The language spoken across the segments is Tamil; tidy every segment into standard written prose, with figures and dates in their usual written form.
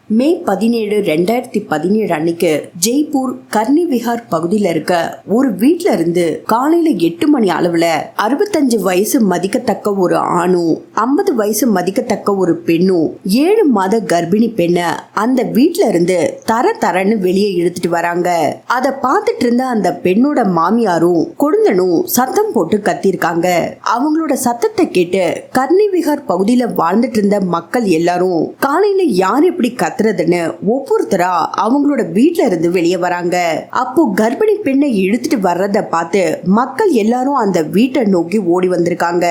மே 17, 2017 அன்னைக்கு ஜெய்ப்பூர் கர்னி விஹார் பகுதியில இருக்க ஒரு வீட்ல இருந்து காலையில 8 மணி அளவுல 65 வயசு மதிக்கத்தக்க ஒரு ஆணும் 50 வயசு மதிக்கத்தக்க ஒரு பெண்ணும் 7 மாத கர்ப்பிணி பெண்ண அந்த வீட்ல இருந்து தரன்னு வெளியே இழுத்துட்டு வராங்க. அத பார்த்துட்டு இருந்த அந்த பெண்ணோட மாமியாரும் கொழுந்தனும் சத்தம் போட்டு கத்திருக்காங்க. அவங்களோட சத்தத்தை கேட்டு கர்னி விஹார் பகுதியில வாழ்ந்துட்டு இருந்த மக்கள் எல்லாரும் காலையில யார் எப்படி கத்துறதுன்னு ஒவ்வொருத்தரா அவங்களோட வீட்ல இருந்து வெளியே வராங்க. அப்போ கர்ப்பிணி பெண்ணை இழுத்துட்டு வர்றத பார்த்து மக்கள் எல்லாரும் அந்த வீட்டை நோக்கி ஓடி வந்திருக்காங்க.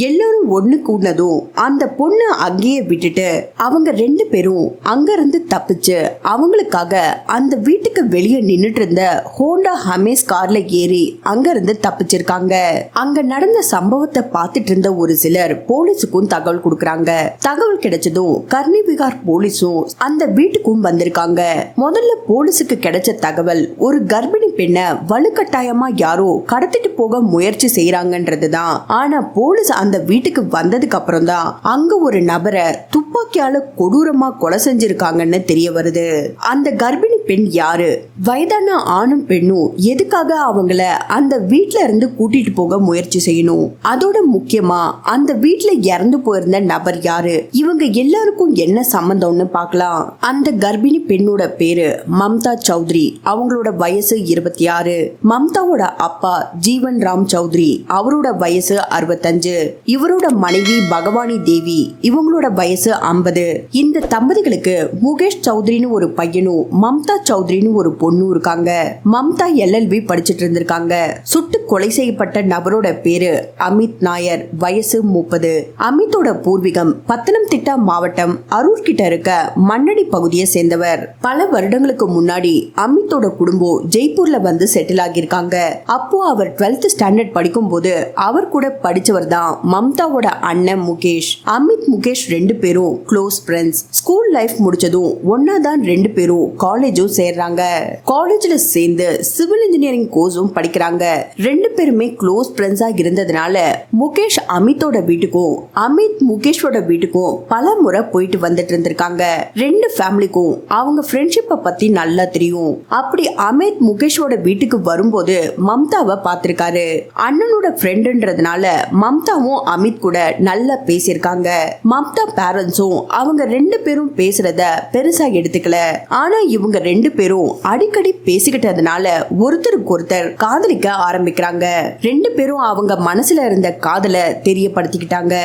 எல்லாரும் ஒண்ணு கூடனதும் அந்த பொண்ணு அங்கேயே விட்டுட்டு அவங்க 2 பேரும் அங்க இருந்து தப்பிச்சு அவங்களுக்காக அந்த வீட்டுக்கு வெளியே நின்னுட்டு இருந்த ஹோண்டா ஹமேஸ் கார்ல ஏறி அங்க இருந்து தப்பிச்சிருக்காங்க. அங்க நடந்த சம்பவத்தை பார்த்துட்டு இருந்த ஒரு சிலர் போலீஸுக்கும் தகவல் கொடுக்கறாங்க. தகவல் கிடைச்சதும் கர்னி விஹார் போலீஸும் அந்த வீட்டுக்கும் வந்திருக்காங்க. முதல்ல போலீஸுக்கு கிடைச்ச தகவல் ஒரு கர்ப்பிணி பெண்ணை வலுக்கட்டாயமா யாரோ கடத்திட்டு போக முயற்சி செய்யறாங்கன்றதுதான். ஆனா போலீஸ் அந்த வீட்டுக்கு வந்ததுக்கு அப்புறம் தான் அங்க ஒரு நபரை துப்பாக்கியால கொடூரமா கொலை செஞ்சிருக்காங்கன்னு தெரிய வருது. அந்த கர்ப்பிணி பெண் யாரு, வயதான ஆணும் பெண்ணும் எதுக்காக அவங்கள அந்த வீட்ல இருந்து கூட்டிட்டு போக முயற்சி செய்யணும், அதோட முக்கியமா அந்த வீட்ல இறந்து போயிருந்த நபர் யாரு, இவங்க எல்லாருக்கும் என்ன சம்பந்தம்னு பார்க்கலாம். அந்த கர்ப்பிணி பெண்ணோட பேரு மம்தா சௌத்ரி. அவங்களோட வயசு 26. மம்தாவோட அப்பா ஜீவன் ராம் சௌத்ரி, அவரோட வயசு 65. இவரோட மனைவி பகவானி தேவி, இவங்களோட வயசு 50. இந்த தம்பதிகளுக்கு முகேஷ் சௌத்ரின்னு ஒரு பையனும் மம்தா சௌத்ரின்னு ஒரு பொண்ணும் இருக்காங்க. மம்தா LLB படிச்சிட்டு இருந்திருக்காங்க. சுட்டு கொலை செய்யப்பட்ட நபரோட பேரு அமித் நாயர், வயசு 30. அமித்தோட பூர்வீகம் பத்தனம்திட்டா மாவட்டம் அரூர் கிட்ட இருக்க மண்ணடி பகுதியை சேர்ந்தவர். பல வருடங்களுக்கு முன்னாடி அமித்தோட குடும்பம் ஜெய்ப்பூர்ல வந்து செட்டில் ஆகியிருக்காங்க. அப்போ அவர் 12th ஸ்டாண்டர்ட் படிக்கும் போது அவர் கூட படிச்சவர் தான் மம்தாவோட அண்ணன் முகேஷ். அமித் முகேஷ் 2 பேரும் க்ளோஸ் ஃப்ரெண்ட்ஸ். ஸ்கூல் லைஃப் முடிச்சதும் ஒன்னா தான் 2 பேரும் காலேஜும் சேர்றாங்க. காலேஜ்ல சேர்ந்து சிவில் இன்ஜினியரிங் கோர்ஸும் படிக்கிறாங்க. 2 பேருமே க்ளோஸ் ஃப்ரெண்ட்ஸா இருந்ததுனால முகேஷ் அமித்தோட வீட்டுக்கும் அமித் முகேஷோட வீட்டுக்கும் பல முறை போயிட்டு வந்துட்டு இருந்திருக்காங்க. 2 ஃபேமிலிக்கும் அவங்க ஃப்ரெண்ட்ஷிப்பை பத்தி நல்லா தெரியும். அப்படி அமித் முகேஷோட வீட்டுக்கு வரும்போது மம்தாவை பார்த்திருக்காரு. அண்ணனோட ஃப்ரெண்டுன்றதுனால மம்தாவும் அமித் கூட நல்லா பேசியிருக்காங்க. மம்தா பேரண்ட்ஸும் அவங்க 2 பேரும் பேசுறத பெருசா எடுத்துக்கல. ஆனா இவங்க 2 பேரும் அடிக்கடி பேசிக்கிட்டதுனால ஒருத்தருக்கு ஒருத்தர் காதலிக்க ஆரம்பிக்கிறாங்க. 2 பேரும் அவங்க மனசுல இருந்த காதலை தெரியப்படுத்திக்கிட்டாங்க.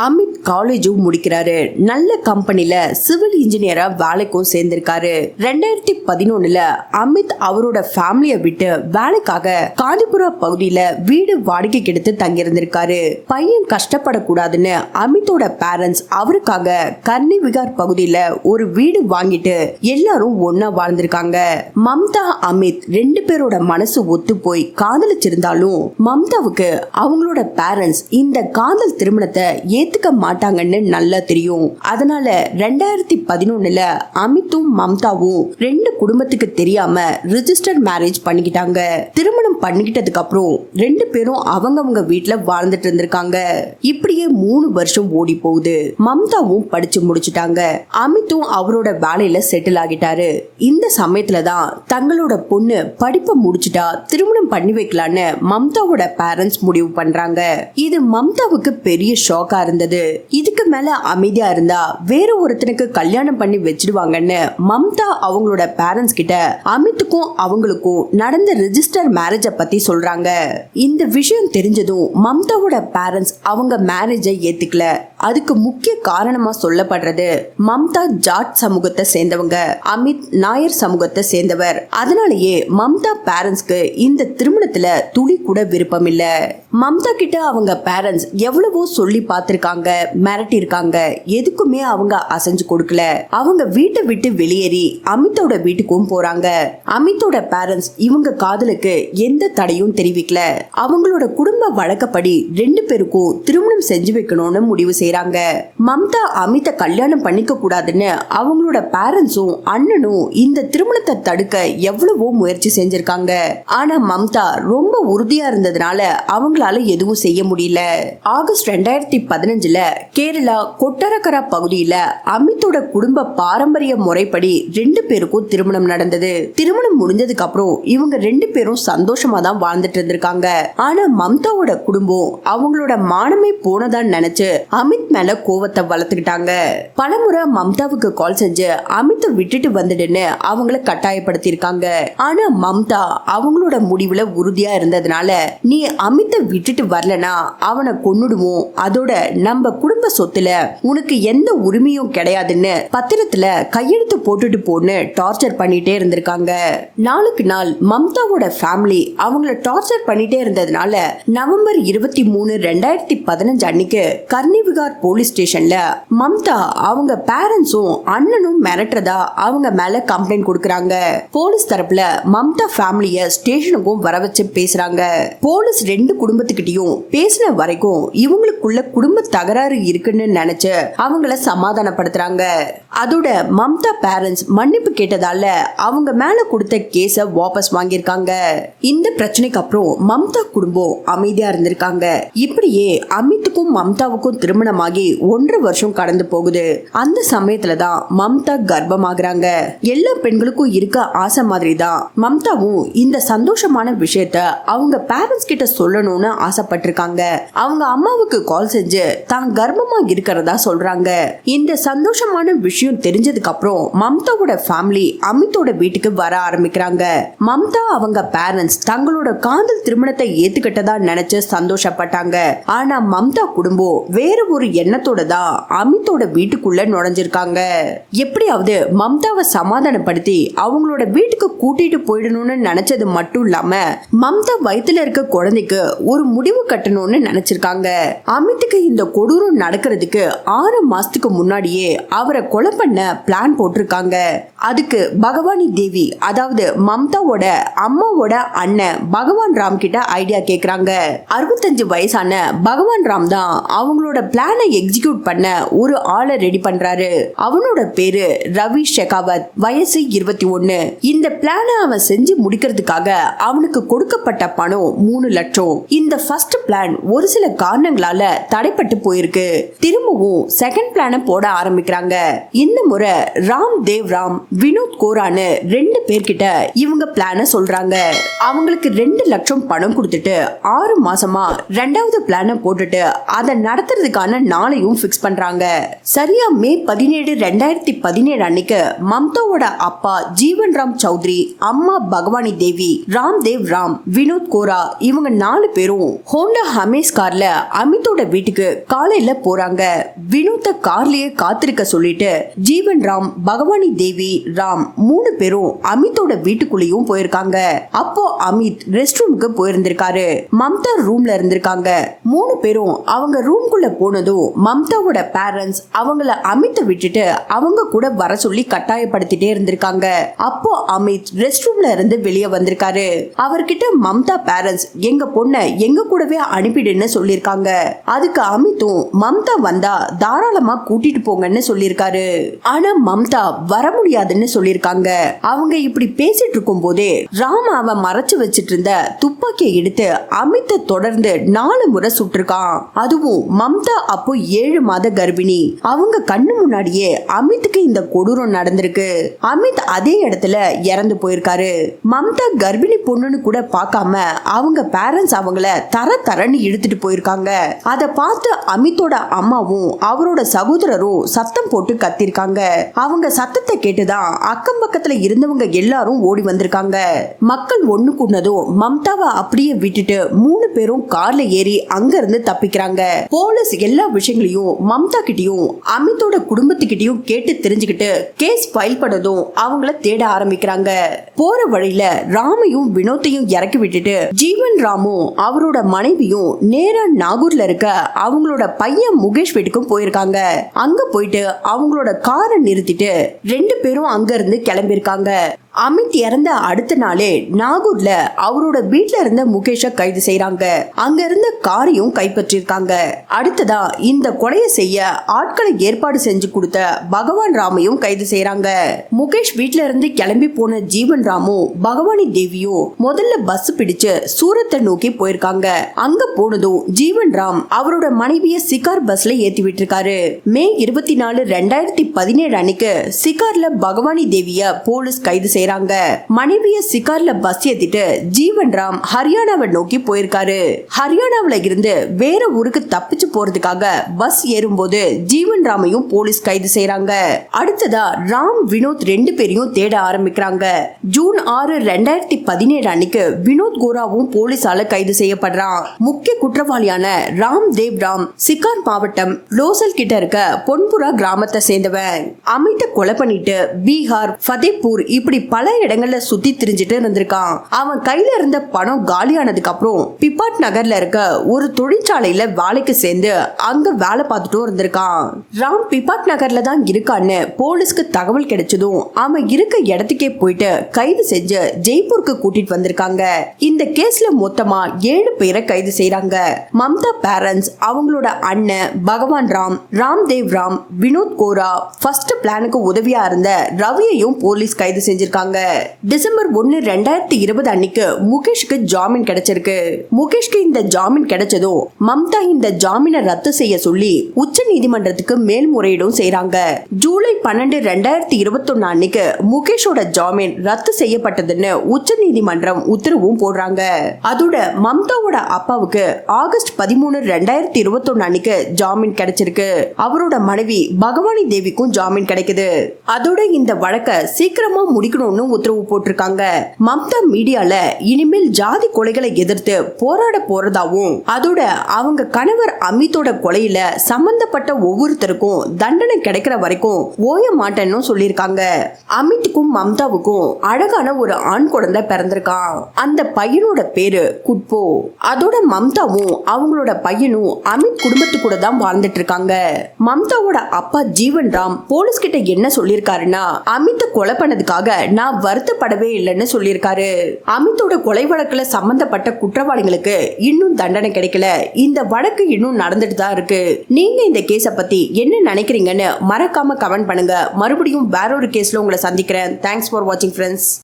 அமித் காலேஜும் முடிக்கிறாரு. நல்ல கம்பெனில சிவில் இன்ஜினியரா வேலைக்கும் சேர்ந்திருக்காரு. 2011 அமித் அவரோட ஃபேமிலியை விட்டு வேலைக்காக காந்திபுரா பகுதியில வீடு வாடகைக்கு எடுத்து தங்கியிருந்திருக்காரு. பையன் கஷ்டப்படக்கூடாதுன்னு அமித்தோட பேரண்ட்ஸ் அவருக்காக கர்னி விஹார் பகுதியில ஒரு வீடு வாங்கிட்டு எல்லாரும் ஒன்னா வாழ்ந்திருக்காங்க. மம்தா அமித் 2 பேரோட மனசு ஒத்து போய் காதலிச்சிருந்தாலும் மம்தாவுக்கு அவங்களோட பேரண்ட்ஸ் இந்த காதல் திருமணத்தை ஏத்துக்க மாட்டாங்கன்னு நல்லா தெரியும். அதனால 2011 அமித்தும் மம்தாவும் 2 குடும்பத்துக்கு தெரியாம ரிஜிஸ்டர் மேரேஜ் பண்ணிக்கிட்டாங்க. திருமணம் பண்ணிக்கிட்டதுக்கு அப்புறம் 2 பேரும் அவங்கவங்க வீட்டுல வாழ்ந்துட்டு இருந்திருக்காங்க. இப்படியே 3 வருஷம் ஓடி போகுது. மம்தாவும் படிச்சு முடிச்சுட்டாங்க. அமித்தும் அவரோட வேலையில செட்டில் ஆகிட்டாரு. இந்த சமயத்துல தான் தங்களோட பொண்ணு படிப்பை முடிச்சுட்டா திருமணம் பண்ணி வைக்கலான்னு மம்தாவோட பேரண்ட்ஸ் முடிவு பண்றாங்க. இது மம்தாவுக்கு பெரிய ஷாக்கா இருந்தது. இதுக்கு மேல அமைதியா இருந்தா வேற ஒருத்தனுக்கு கல்யாணம் பண்ணி வச்சிடுவாங்கன்னு மம்தா அவங்களோட பேரண்ட்ஸ் கிட்ட அமித்துக்கும் அவங்களுக்கும் நடந்த ரெஜிஸ்டர் மேரேஜ பத்தி சொல்றாங்க. இந்த விஷயம் தெரிஞ்சதும் மம்தாவோட பேரண்ட்ஸ் அவங்க மேரேஜை ஏத்துக்கல. அதுக்கு முக்கிய காரணமா சொல்லப்படுறது மம்தா ஜாட் சமூகத்தை சேர்ந்தவங்க, அமித் நாயர் சமூகத்தை சேர்ந்தவர். அதனாலேயே மம்தா பேரண்ட்ஸ்க்கு இந்த திருமணத்துல துளி கூட விருப்பம் இல்ல. மம்தா கிட்ட அவங்க பேரண்ட்ஸ் எவ்வளவோ சொல்லி பார்த்திருக்காங்க, மிரட்டி இருக்காங்க. எதுக்குமே அவங்க அசைஞ்சு கொடுக்கல. அவங்க வீட்டை விட்டு வெளியேறி அமித்தோட வீட்டுக்கும் போறாங்க. அமித்தோட பேரண்ட்ஸ் இவங்க காதலுக்கு எந்த தடையும் தெரிவிக்கல. அவங்களோட குடும்ப வழக்கப்படி 2 பேருக்கும் திருமணம் செஞ்சு வைக்கணும்னு முடிவு செய்யறாங்க. செய்யறாங்க. மம்தா அமித்தை கல்யாணம் பண்ணிக்க கூடாதுன்னு அவங்களோட பேரண்ட்ஸும் அண்ணனும் இந்த திருமணத்தை தடுக்க எவ்வளவோ முயற்சி செஞ்சிருக்காங்க. ஆனா மம்தா ரொம்ப உறுதியா இருந்ததுனால அவங்களால எதுவும் செய்ய முடியல. ஆகஸ்ட் 2015 கேரளா கொட்டரகரா பகுதியில அமித்தோட குடும்ப பாரம்பரிய முறைப்படி 2 பேருக்கும் திருமணம் நடந்தது. திருமணம் முடிஞ்சதுக்கு அப்புறம் இவங்க 2 பேரும் சந்தோஷமா தான் வாழ்ந்துட்டு இருந்திருக்காங்க. ஆனா மம்தாவோட குடும்பம் அவங்களோட மானமே போனதான்னு நினைச்சு அமித் மேல கோவத்தை வளர்த்துக்கிட்டாங்க. பலமுறை மம்தாவுக்கு கால் செஞ்சு அமித்தை விட்டுட்டு வந்துடுன்னு அவங்கள கட்டாயப்படுத்திருக்காங்க. ஆனா மம்தா அவங்களோட முடிவுல உறுதியா இருந்ததுனால, நீ அமித்தை விட்டுட்டு வரலனா அவனை கொன்னுடுவோம், அதோட நம்ம குடும்ப சொத்துல உனக்கு எந்த உரிமையும் கிடையாதுன்னு பத்திரத்துல கையெழுத்து போட்டுட்டு போன்னு டார்ச்சர் பண்ணிட்டே இருந்திருக்காங்க. நாளுக்கு நாள் மம்தாவோட ஃபேமிலி அவங்கள டார்ச்சர் பண்ணிட்டே இருந்ததுனால நவம்பர் 23, 2015 அன்னைக்கு கர்னிவிகார் போலீஸ் ஸ்டேஷன்ல மம்தா அவங்க பேரண்ட்ஸும் அண்ணனும் மிரட்டுறதா அவங்க மேல கம்ப்ளைண்ட் கொடுக்கறாங்க. போலீஸ் தரப்புல மம்தா ஃபேமிலிய ஸ்டேஷனுக்கும் வர வச்சு பேசுறாங்க. போலீஸ் 2 குடும்பத்துக்கிட்டையும் பேசின வரைக்கும் இவங்களுக்குள்ள குடும்ப தகராறு இருக்குன்னு நினைச்சு அவங்கள சமாதானப்படுத்துறாங்க. அதோட மம்தா பேரண்ட்ஸ் மன்னிப்பு கேட்டதால அவங்க மேல கொடுத்த கேஸ வாபஸ் வாங்கியிருக்காங்க. இந்த பிரச்சனைக்கு அப்புறம் மம்தா குடும்பம் அமைதியா இருந்திருக்காங்க. இப்படியே அமித்துக்கும் மம்தாவுக்கும் திருமணமாகி 1.5 வருஷம் கடந்து போகுது. அந்த சமயத்துல தான் மம்தா கர்ப்பமாகறாங்க. எல்லா பெண்களுக்கும் இருக்க ஆசை மாதிரி தான் மம்தாவும் இந்த சந்தோஷமான விஷயத்த அவங்க பேரண்ட்ஸ் கிட்ட சொல்லணும்னு ஆசைப்பட்டிருக்காங்க. அவங்க அம்மாவுக்கு கால் செஞ்சு தான் கர்ப்பமா இருக்கிறதா சொல்றாங்க. இந்த சந்தோஷமான விஷயம் தெரிஞ்சதுக்கு அப்புறம் மம்தாவோட ஃபேமிலி அமித்தோட வீட்டுக்கு வர ஆரம்பிக்கிறாங்க. மம்தா அவங்க பேரண்ட்ஸ் தங்களோட காதல் திருமணத்தை ஏத்துக்கிட்டதா நினைச்சு சந்தோஷப்பட்டாங்க. ஆனா மம்தா குடும்பம் வேற ஒரு எண்ணத்தோட தான் அமித்தோட வீட்டுக்குள்ள நுழைஞ்சிருக்காங்க. எப்படியாவது மம்தாவை சமாதானப்படுத்தி அவங்களோட வீட்டுக்கு கூட்டிட்டு போயிடணும்னு நினைச்சது மட்டும் இல்லாம மம்தா வயித்துல இருக்க குழந்தைக்கு ஒரு முடிவு கட்டணும்னு நினைச்சிருக்காங்க. அமித்துக்கு இந்த கொடூரம் நடக்கிறதுக்கு 6 மாசத்துக்கு முன்னாடியே அவரை கொலை பண்ண பிளான் போட்டிருக்காங்க. அதுக்கு பகவானி தேவி, அதாவது மம்தாவோட அம்மாவோட அண்ணன் பகவான் ராம் கிட்ட ஐடியா கேக்குறாங்க. 65 வயசான பகவான் ராம் தான் அவங்களோட பிளானை எக்ஸிக்யூட் பண்ண ஒரு ஆளை ரெடி பண்றாரு. அவனோட பேரு ரவி ஷெகாவத், வயசு 21. இந்த பிளானை அவன் செஞ்சு முடிக்கிறதுக்காக அவனுக்கு கொடுக்கப்பட்ட பணம் 3 லட்சம். இந்த ஃபர்ஸ்ட் பிளான் ஒரு சில காரணங்களால தடைப்பட்டு போயிருக்கு. திரும்பவும் செகண்ட் பிளான போட ஆரம்பிக்கிறாங்க. இந்த முறை ராம் தேவ் ராம், வினோத் கோரான்னு 2 பேர்கிட்ட இவங்க பிளான சொல்றாங்க. அவங்களுக்கு 2 லட்சம் பணம் கொடுத்துட்டு 6 மாசமா 2வது பிளான போட்டுட்டு அதை நடத்துறதுக்கான நாளையும் பிக்ஸ் பண்றாங்க. சரியா மே 17, 2017 அன்னைக்கு மம்தாவோட அப்பா ஜீவன் ராம் சௌத்ரி, அம்மா பகவானி தேவி, ராம் தேவ் ராம், வினோத் கோரா இவங்க 4 பேரும் ஹோண்டா ஹமேஸ் கார்ல அமித்தோட வீட்டுக்கு காலையில போறாங்க. வினோத்த கார்லயே காத்திருக்க சொல்லிட்டு ஜீவன் ராம், பகவானி தேவி, ராம் 3 பேரும் அமித்தோட வீட்டுக்குள்ளேயும் போயிருக்காங்க. அப்போ அமித் ரெஸ்ட் ரூமுக்கு போயிருந்திருக்காரு. மம்தா ரூம்ல இருந்திருக்காங்க. 3 பேரும் அவங்க ரூம்குள்ள போனதும் மம்தாவோட பேரண்ட்ஸ் அவங்கள அமித்த விட்டுட்டு அவங்க கூட வர சொல்லி கட்டாயப்படுத்திட்டே இருந்திருக்காங்க. அப்போ அமித் ரெஸ்ட் ரூம்ல இருந்து வெளியே வந்திருக்காரு. அவர்கிட்ட மம்தா பேரண்ட்ஸ் எங்க பொண்ண எங்க கூடவே அனுப்பிடுன்னு சொல்லிருக்காங்க. அதுக்கு அமித்தும் மம்தா வந்தா தாராளமா கூட்டிட்டு போங்கன்னு சொல்லிருக்காரு. ஆனா மம்தா வர முடியாதுன்னு சொல்லிருக்காங்க. அவங்க இப்படி பேசிட்டு இருக்கும் போதே ராம் அவன் மறைச்சு வச்சிட்டு இருந்த துப்பாக்கியை எடுத்து அமித்தை தொடர்ந்து 4 முறை சுட்டிருக்கான். அதுவும் மம்தா அப்போ 7 மாத கர்ப்பிணி. அவங்க கண்ணு முன்னாடியே அமித்துக்கு இந்த கொடூரம் நடந்திருக்கு. அமித் அதே இடத்துல இறந்து போயிருக்காரு. மம்தா கர்ப்பிணி பொண்ணுன்னு கூட பார்க்காம அவங்க பேரண்ட்ஸ் அவங்கள தரன்னு இழுத்துட்டு போயிருக்காங்க. அதை பார்த்து அமித்தோட அம்மாவும் அவரோட சகோதரரும் சத்தம் போட்டு கத்திருக்காங்க. அவங்க சத்தத்தை கேட்டுதான் அக்கம் பக்கத்துல இருந்தவங்க எல்லாரும் ஓடி வந்திருக்காங்க. மக்கள் ஒண்ணு கூடனதும் மம்தாவை அப்படியே விட்டுட்டு 3 பேரும் கார்ல ஏறி அங்க இருந்து தப்பிக்கிறாங்க. போலீஸ் எல்லா விஷயங்களையும் மம்தா கிட்டயும் அமித்தோட குடும்பத்துக்கிட்டையும் கேட்டு தெரிஞ்சுக்கிட்டு கேஸ் ஃபைல் பண்ணதும் அவங்கள தேட ஆரம்பிக்கிறாங்க. போற வழியில ராமையும் வினோத்தையும் இறக்கி விட்டுட்டு ஜீவன் ராமும் அவரோட மனைவியும் நேரா நாகூர்ல இருக்க அவங்களோட பையன் முகேஷ் வீட்டுக்கும் போயிருக்காங்க. அங்க போயிட்டு அவங்களோட காரை நிறுத்திட்டு 2 பேரும் அங்க இருந்து கிளம்பிருக்காங்க. அமித் இறந்த அடுத்த நாளே நாகூர்ல அவரோட வீட்ல இருந்த முகேஷ கைது செய்யறாங்க. அங்க இருந்த காரையும் கைப்பற்றிருக்காங்க. அடுத்ததா இந்த கொலையை செய்ய ஆட்களை ஏற்பாடு செஞ்சு கொடுத்த பகவான் ராமையும் கைது செய்யறாங்க. முகேஷ் வீட்ல இருந்து கிளம்பி போன ஜீவன் ராமும் பகவானி தேவியும் முதல்ல பஸ் பிடிச்சு சூரத்தை நோக்கி போயிருக்காங்க. அங்க போனதும் ஜீவன் ராம் அவரோட மனைவிய சிகார் பஸ்ல ஏத்தி விட்டுருக்காரு. மே 24, 2017 அன்னைக்கு சிகார்ல பகவானி தேவிய போலீஸ் கைது செய்யறாங்க. மனைவிய சிகார்ல பஸ் ஏத்திட்டு ஜீவன் ராம் ஹரியானாவை நோக்கி போயிருக்காரு. ஹரியானாவில இருந்து வேற ஊருக்கு தப்பிச்சு போறதுக்காக பஸ் ஏறும்போது ஜீவன் ராமையும் போலீஸ் கைது செய்யறாங்க. அடுத்ததா ராம், வினோத் 2 பேரையும் தேட ஆரம்பிக்கிறாங்க. ஜூன் 6, 2017 அன்னைக்கு வினோத் கோராவும் போலீசால கைது செய்யப்படுறான். முக்கிய குற்றவாளியான ராம் தேவ் ராம் சிகார் மாவட்டம் லோசல் கிட்ட இருக்க பொன்புரா கிராமத்தை சேர்ந்தவன். அமிட்ட கொலை பண்ணிட்டு பீகார், ஃபதேப்பூர் இப்படி பல இடங்கள்ல சுத்தி திரிஞ்சிட்டு இருந்திருக்கான். அவன் கையில இருந்த பணம் காலியானதுக்கு அப்புறம் பிபாட் நகர்ல இருக்க ஒரு தொழிற்சாலையில வேலைக்கு சேர்ந்து அங்க வேலை பார்த்துட்டு இருந்திருக்கான். ராம் பிபாட் நகர்ல தான் இருக்கான்னு போலீஸ்க்கு தகவல் கிடைச்சதும் அவன் இருக்க இடத்துக்கே போயிட்டு கைது செஞ்சு ஜெய்ப்பூருக்கு கூட்டிட்டு வந்திருக்காங்க. இந்த கேஸ்ல மொத்தமா 7 பேரை கைது செய்யறாங்க. மம்தா பேரண்ட்ஸ், அவங்களோட அண்ணன் பகவான் ராம், ராம் தேவ் ராம், வினோத் கோரா, ஃபர்ஸ்ட் பிளானுக்கு உதவியா இருந்த ரவியையும் போலீஸ் கைது செஞ்சிருக்காங்க. டிசம்பர் 1, 2020 அன்னைக்கு முகேஷ்க்கு ஜாமீன் கிடைச்சிருக்கு. முகேஷ்க்கு இந்த ஜாமீன் கிடைச்சதும் மம்தா இந்த ஜாமீனை ரத்து செய்ய சொல்லி உச்ச நீதிமன்றத்துக்கு மேல்முறையீடும் செய்யறாங்க. ஜூலை 12, 2021 அன்னைக்கு முகேஷோட ஜாமீன் ரத்து செய்யப்பட்டதுன்னு உச்ச நீதிமன்றம் உத்தரவும் போடுறாங்க. அதோட மம்தாவோட அப்பாவுக்கு ஆகஸ்ட் 13, 2021 அன்னைக்கு ஜாமீன் கிடைச்சிருக்கு. அவரோட மனைவி பகவானி தேவிக்கும் ஜாமீன் கிடைக்குது. அதோட இந்த வழக்கை சீக்கிரமா முடிக்கணும்னு உத்தரவு போட்டிருக்காங்க. மம்தா மீடியால இனிமேல் ஜாதி கொலைகளை எதிர்த்து போராட போறதாவும், அதோட அவங்க கணவர் அமித்தோட கொலையில சம்பந்தப்பட்ட ஒவ்வொருத்தருக்கும் தண்டனை கிடைக்கிற வரைக்கும் ஓய மாட்டேன்னு சொல்லியிருக்காங்க. அமித்துக்கும் மம்தாவுக்கும் அழகான ஒரு ஆண் குழந்தை பிறந்திருக்கான். அந்த பையனோட பேரு குட்போ. அதோட மம்தாவும் அவங்களோட பையனும் அமித் குடும்பத்து கூட தான் வாழ்ந்துட்டு இருக்காங்க. மம்தாவோட அப்பா ஜீவன் ராம் போலீஸ் கிட்ட என்ன சொல்லியிருக்காருன்னா, அமித்த கொலை பண்ணதுக்காக நான் வருத்தப்படவே இல்லைன்னு சொல்லியிருக்காரு. அமித்தோட கொலை வழக்குல சம்பந்தப்பட்ட குற்றவாளிகளுக்கு இன்னும் தண்டனை கிடைக்கல. இந்த வழக்கு இன்னும் நடந்துட்டு தான் இருக்கு. நீங்க இந்த கேஸ பத்தி என்ன நினைக்கிறீங்கன்னு மறக்காம கமெண்ட் பண்ணுங்க. மறுபடியும் வேற ஒரு கேஸ்ல உங்களை சந்திக்கிறேன். தேங்க்ஸ் ஃபார் வாட்சிங் ஃப்ரெண்ட்ஸ்.